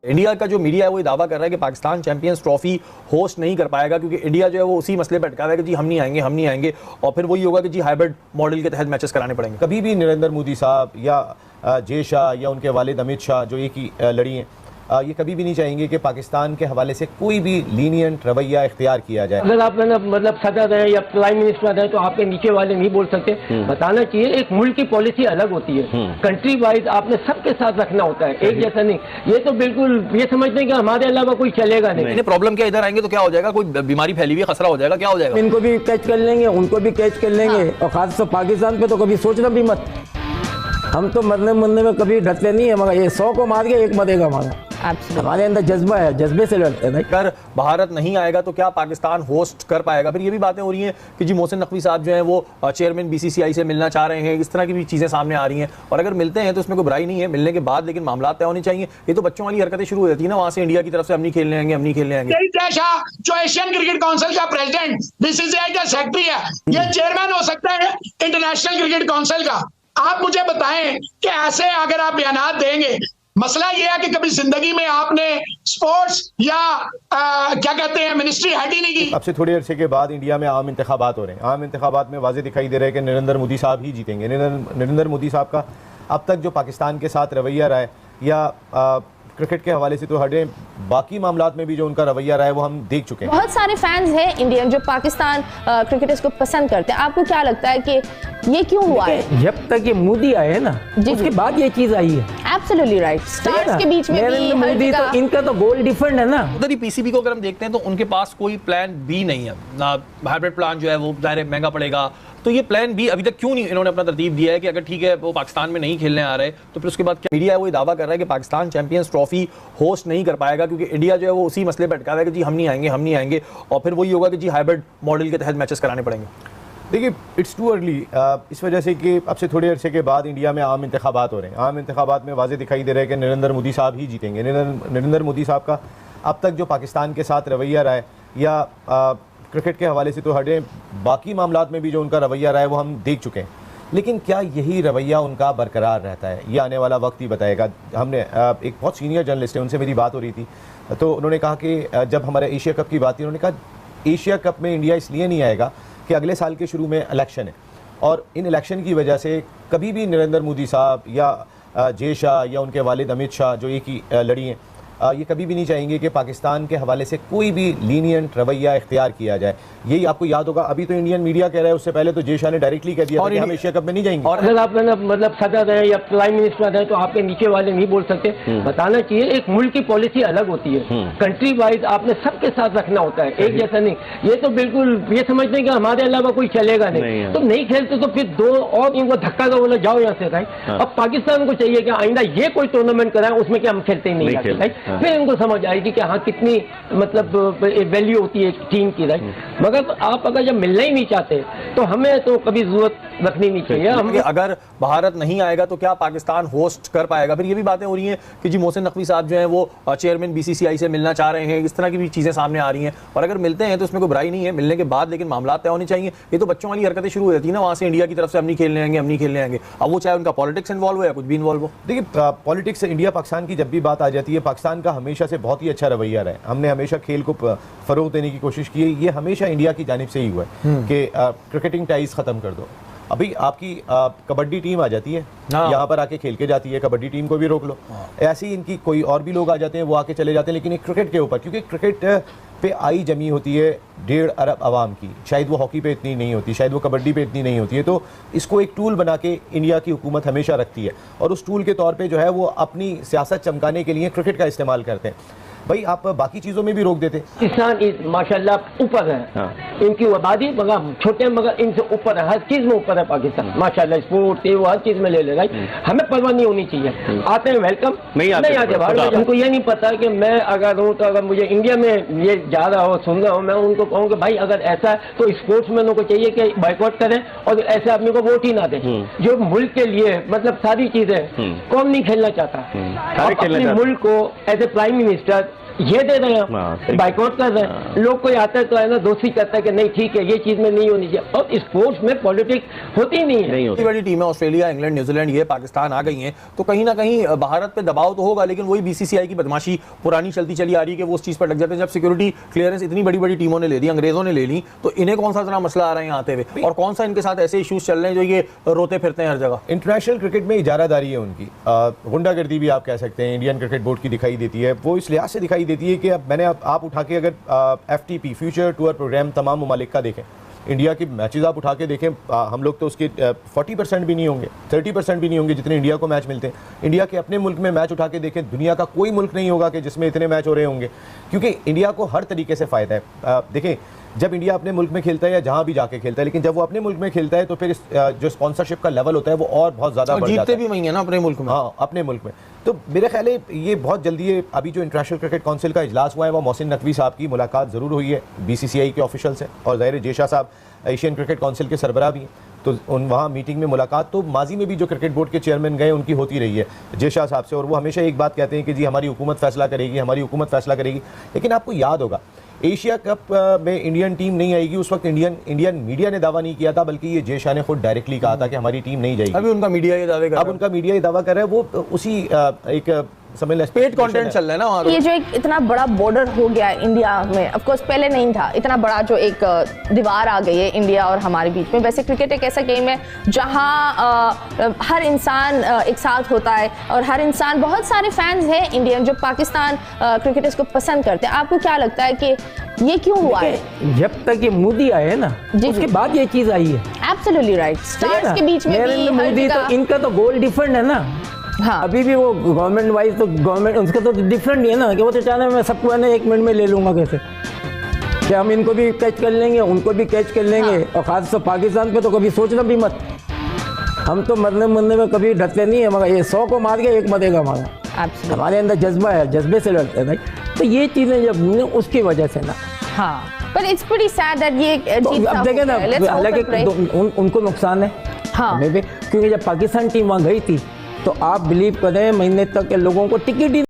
India का जो media है वो दावा कर रहा है कि पाकिस्तान चैंपियंस ट्रॉफी होस्ट नहीं कर पाएगा क्योंकि इंडिया जो है वो उसी मसले पर अटका है कि जी हम नहीं आएंगे और फिर वही होगा कि जी हाइब्रिड मॉडल के तहत मैचेस कराने पड़ेंगे। कभी भी नरेंद्र मोदी साहब या जय शाह या उनके वालिद अमित शाह जो एक ही लड़ी हैं, ये कभी भी नहीं चाहेंगे कि पाकिस्तान के हवाले से कोई भी लीनियंट रवैया इख्तियार किया जाए। अगर आप मतलब सदर है या प्राइम मिनिस्टर है तो आपके नीचे वाले नहीं बोल सकते। बताना चाहिए एक मुल्क की पॉलिसी अलग होती है, कंट्री वाइज आपने सबके साथ रखना होता है, एक जैसा नहीं। ये तो बिल्कुल ये समझते हैं कि हमारे अलावा कोई चलेगा नहीं। प्रॉब्लम क्या, इधर आएंगे तो क्या हो जाएगा, कोई बीमारी फैली हुई खतरा हो जाएगा, क्या हो जाएगा। इनको भी कैच कर लेंगे, उनको भी कैच कर लेंगे। और खासतौर पाकिस्तान पे तो कभी सोचना भी मत। हम तो मरने में कभी डरते नहीं है, मगर ये 100 को मार के एक मरेगा हमारा। हमारे अंदर जज्बा है, जज्बे से लड़ते हैं। अगर भारत नहीं आएगा तो क्या पाकिस्तान होस्ट कर पाएगा। फिर ये भी बातें हो रही हैं कि जी मोहसिन नकवी साहब जो हैं वो चेयरमैन बीसीसीआई से मिलना चाह रहे हैं, इस तरह की भी चीजें सामने आ रही हैं। और अगर मिलते हैं तो इसमें कोई बुराई नहीं है, मिलने के बाद लेकिन मामला तय होने चाहिए। ये तो बच्चों वाली हरकतें शुरू हो जाती है ना, वहां से इंडिया की तरफ से हम नहीं खेलने आएंगे। जय शाह जो एशियन क्रिकेट काउंसिल का प्रेसिडेंट, बीसीसीआई का सेक्रेटरी है, ये चेयरमैन हो सकता है इंटरनेशनल क्रिकेट काउंसिल का। आप मुझे बताएं कि ऐसे अगर आप बयान देंगे, मसला यह है कि कभी जिंदगी में आपने स्पोर्ट्स या क्या कहते हैं मिनिस्ट्री हेड ही नहीं की। अब से थोड़े अरसे के बाद इंडिया में आम इंतखाबात हो रहे हैं। आम इंतखाबात में वाज़ेह दिखाई दे रहा है कि नरेंद्र मोदी साहब ही जीतेंगे। नरेंद्र मोदी साहब का अब तक जो पाकिस्तान के साथ रवैया रहा है या क्रिकेट के हवाले से तो हटे, बाकी मामलात में भी जो उनका रवैया रहा है वो हम देख चुके हैं। बहुत सारे फैंस हैं इंडियन जो पाकिस्तान क्रिकेटर्स को पसंद करते हैं। आपको क्या लगता है कि ये क्यों हुआ है? जब तक ये मोदी आए हैं ना, उसके बाद ये चीज आई है। Absolutely right. स्टार्स के बीच में भी मोदी तो इनका तो गोल डिफरेंट है ना। उधर ही पीसीबी को अगर हम देखते हैं तो उनके पास कोई प्लान बी नहीं है ना। हाइब्रिड प्लान जो है वो ज़ाहिर महंगा पड़ेगा, तो ये प्लान बी अभी तक क्यों नहीं इन्होंने अपना तरतीब दिया है कि अगर ठीक है वो पाकिस्तान में नहीं खेलने आ रहे तो फिर उसके बाद क्या। मीडिया है वो दावा कर रहा है कि पाकिस्तान चैंपियंस ट्रॉफी होस्ट नहीं कर पाएगा क्योंकि इंडिया जो है वो उसी मसले पर अटका है कि जी हम नहीं आएंगे और फिर वही होगा कि जी हाइब्रिड मॉडल के तहत मैचेस कराने पड़ेंगे। देखिए, इट्स टू अर्ली इस वजह से कि अब से थोड़े अरसे के बाद इंडिया में आम इंतखाबात हो रहे हैं। आम इंतखाबात में वाज़ेह दिखाई दे रहा है कि नरेंद्र मोदी साहब ही जीतेंगे। नरेंद्र मोदी साहब का अब तक जो पाकिस्तान के साथ रवैया रहा है या क्रिकेट के हवाले से तो हटे, बाकी मामलात में भी जो उनका रवैया रहा है वो हम देख चुके हैं। लेकिन क्या यही रवैया उनका बरकरार रहता है, ये आने वाला वक्त ही बताएगा। हमने एक बहुत सीनियर जर्नलिस्ट है, उनसे मेरी बात हो रही थी, तो उन्होंने कहा कि जब हमारे एशिया कप की बात थी, उन्होंने कहा एशिया कप में इंडिया इसलिए नहीं आएगा कि अगले साल के शुरू में इलेक्शन है और इन इलेक्शन की वजह से कभी भी नरेंद्र मोदी साहब या जय शाह या उनके वालिद अमित शाह जो एक ही लड़ी हैं, ये कभी भी नहीं चाहेंगे कि पाकिस्तान के हवाले से कोई भी लीनियंट रवैया इख्तियार किया जाए। यही आपको याद होगा, अभी तो इंडियन मीडिया कह रहा है, उससे पहले तो जय शाह ने डायरेक्टली कह दिया कि हम एशिया कप में नहीं जाएंगे। और अगर आप मतलब सदर है या प्राइम मिनिस्टर है तो आपके नीचे वाले नहीं बोल सकते। बताना चाहिए एक मुल्क की पॉलिसी अलग होती है, कंट्री वाइज आपने सबके साथ रखना होता है, एक जैसा नहीं। ये तो बिल्कुल ये समझते हैं कि हमारे अलावा कोई चलेगा नहीं। तो नहीं खेलते तो फिर दो और इनको धक्का दो, बोला जाओ यहाँ से भाई। अब पाकिस्तान को चाहिए कि आइंदा ये कोई टूर्नामेंट कराए उसमें कि हम खेलते ही नहीं भाई। फिर इनको समझ आएगी कि हाँ कितनी मतलब वैल्यू होती है टीम की, राइट। मगर आप अगर जब मिलना ही नहीं चाहते तो हमें तो कभी जरूरत रखनी नहीं चाहिए। हम अगर भारत नहीं आएगा तो क्या पाकिस्तान होस्ट कर पाएगा। फिर ये भी बातें हो रही हैं कि जी मोहसिन नकवी साहब जो हैं वो चेयरमैन बीसीसीआई से मिलना चाह रहे हैं, इस तरह की भी चीजें सामने आ रही हैं। और अगर मिलते हैं तो इसमें कोई बुराई नहीं है, मिलने के बाद लेकिन मामला तय होने चाहिए। ये तो बच्चों वाली हरकतें शुरू हो जाती है ना, वहां से इंडिया की तरफ से हम नहीं खेलने आएंगे। अब वो चाहे उनका पॉलिटिक्स इन्वॉल्व हो या कुछ भी इन्वॉल्व हो। देखिए, पॉलिटिक्स इंडिया पाकिस्तान की जब भी बात आ जाती है, पाकिस्तान का हमेशा से बहुत ही अच्छा रवैया रहा है। हमने हमेशा खेल को फरोग देने की कोशिश की है। ये हमेशा इंडिया की जानिब से ही हुआ है कि क्रिकेटिंग टाइज खत्म कर दो। अभी आपकी कबड्डी टीम आ जाती है, यहाँ पर आके खेल के जाती है, कबड्डी टीम को भी रोक लो। ऐसे ही इनकी कोई और भी लोग आ जाते हैं, वो आके चले जाते हैं। लेकिन क्रिकेट के ऊपर, क्योंकि क्रिकेट पे आई जमी होती है 1.5 अरब आवाम की, शायद वो हॉकी पे इतनी नहीं होती, शायद वो कबड्डी पे इतनी नहीं होती है। तो इसको एक टूल बना के इंडिया की हुकूमत हमेशा रखती है और उस टूल के तौर पे जो है वो अपनी सियासत चमकाने के लिए क्रिकेट का इस्तेमाल करते हैं। भाई आप बाकी चीजों में भी रोक देते। पाकिस्तान माशाल्लाह ऊपर है, इनकी आबादी मगर छोटे मगर इनसे ऊपर है, हर चीज में ऊपर है पाकिस्तान माशाल्लाह। स्पोर्ट वो हर चीज में ले ले रहा है। हमें परवाह नहीं होनी चाहिए। आते हैं वेलकम, नहीं आते बाहर। उनको ये नहीं पता कि मैं अगर हूँ तो अगर मुझे इंडिया में ये जा रहा हो सुन रहा हूँ, मैं उनको कहूँ कि भाई अगर ऐसा है तो स्पोर्ट्समैनों को चाहिए कि बाइकआउट करें और ऐसे आदमी को वोट ही ना दें जो मुल्क के लिए मतलब सारी चीजें। कौन नहीं खेलना चाहता अपने मुल्क को एज ए प्राइम मिनिस्टर ये दे रहे हाँ, सही। हैं, बाइकआउट कर रहे हैं। लोग कोई आता है तो है ना दोस्ती करता है कि नहीं ठीक है ये चीज में नहीं होनी चाहिए, और स्पोर्ट्स में पॉलिटिक्स होती ही नहीं है। इतनी बड़ी टीम है, ऑस्ट्रेलिया, इंग्लैंड, न्यूजीलैंड, ये पाकिस्तान आ गई हैं, तो कहीं ना कहीं भारत पे दबाव तो होगा, लेकिन वही बीसीसीआई की बदमाशी पुरानी चलती चली आ रही है कि वो उस चीज पर लग जाते हैं। जब सिक्योरिटी क्लियरेंस इतनी बड़ी बड़ी टीमों ने ले ली, अंग्रेजों ने ले ली, तो इन्हें कौन सा इतना मसला आ रहा है यहाँ आते हुए, और कौन सा इनके साथ ऐसे इश्यूज चल रहे हैं जो ये रोते फिरते हैं हर जगह। इंटरनेशनल क्रिकेट में इजारादारी है उनकी, गुंडागर्दी भी आप कह सकते हैं, इंडियन क्रिकेट बोर्ड की दिखाई देती है। वो इस लिहाज से दिखाई देती है कि अब मैंने आप उठा के अगर FTP फ्यूचर टूर प्रोग्राम तमाम ममालिक का देखें, इंडिया की मैचेस आप उठा के देखें, हम लोग तो उसके 40% भी नहीं होंगे, 30% भी नहीं होंगे जितने इंडिया को मैच मिलते हैं। इंडिया के अपने मुल्क में मैच उठा के देखें, दुनिया का कोई मुल्क नहीं होगा कि जिसमें इतने मैच हो रहे होंगे, क्योंकि इंडिया को हर तरीके से फ़ायदा है। देखें, जब इंडिया अपने मुल्क में खेलता है या जहाँ भी जाके खेलता है, लेकिन जब वो अपने मुल्क में खेलता है तो फिर जो स्पॉन्सरशिप का लेवल होता है वो और बहुत ज़्यादा बढ़ जाता है। जीतते भी वही है ना अपने मुल्क में। हाँ, अपने मुल्क में। तो मेरे ख्याल है ये बहुत जल्दी है। अभी जो इंटरनेशनल क्रिकेट काउंसिल का इजलास हुआ है, वो मोहसिन नकवी साहब की मुलाकात ज़रूर हुई है BCCI के ऑफिशियल से, और ज़ाहिर जेशा साहब एशियन क्रिकेट काउंसिल के सरबराह भी हैं, तो वहाँ मीटिंग में मुलाकात तो माजी में भी जो क्रिकेट बोर्ड के चेयरमैन गए उनकी होती रही है जेशा साहब से, और वो हमेशा एक बात कहते हैं कि जी हमारी हुकूमत फैसला करेगी, हमारी हुकूमत फैसला करेगी। लेकिन आपको याद होगा एशिया कप में इंडियन टीम नहीं आएगी, उस वक्त इंडियन मीडिया ने दावा नहीं किया था, बल्कि ये जेशा ने खुद डायरेक्टली कहा था कि हमारी टीम नहीं जाएगी। अभी उनका मीडिया ये दावे कर रहा है। अब उनका मीडिया ये दावा कर रहा है, वो उसी एक समझ लें पेड कंटेंट चल रहा है ना वहाँ। ये जो एक इतना बड़ा बॉर्डर हो गया है इंडिया में, ऑफ कोर्स पहले नहीं था, इतना बड़ा जो एक दीवार आ गई है इंडिया और हमारे बीच में। वैसे क्रिकेट एक ऐसा गेम है जहां हर इंसान एक साथ होता है, और हर इंसान, बहुत सारे फैंस हैं इंडियन जो पाकिस्तान क्रिकेटर्स को पसंद करते हैं। आपको क्या लगता है कि ये क्यों हुआ है? जब तक ये मोदी आए ना, जी, उसके जी। बाद ये चीज आई है। Absolutely right. स्टार्स के बीच में भी नरेंद्र हर मोदी, जगह- तो इनका तो गोल डिफरेंट है ना। हाँ, अभी भी वो गवर्नमेंट वाइज तो गवर्नमेंट उसका तो डिफरेंट ही है ना, कि वो तो चाहते हैं मैं सबको है ना 1 मिनट में ले लूंगा, कैसे कि हम इनको भी कैच कर लेंगे, उनको भी कैच कर लेंगे। हाँ। और खास तो पाकिस्तान पे तो कभी सोचना भी मत, हम तो मरने में कभी डरते नहीं है, मगर ये 100 को मार के एक मरेगा हमारा। Absolutely. हमारे अंदर जज्बा है, जज्बे से लड़ते हैं भाई। तो ये चीज़ें जब हुई ना, उसकी वजह से ना, हाँ, but it's pretty sad that ये तो चीज़ अब ना देखें हो ना, जाए। Let's hope हालांकि and pray। उनको नुकसान है, हाँ। हमें भी, क्योंकि जब पाकिस्तान टीम वहाँ गई थी तो आप बिलीव करें महीने तक के लोगों को टिकट ही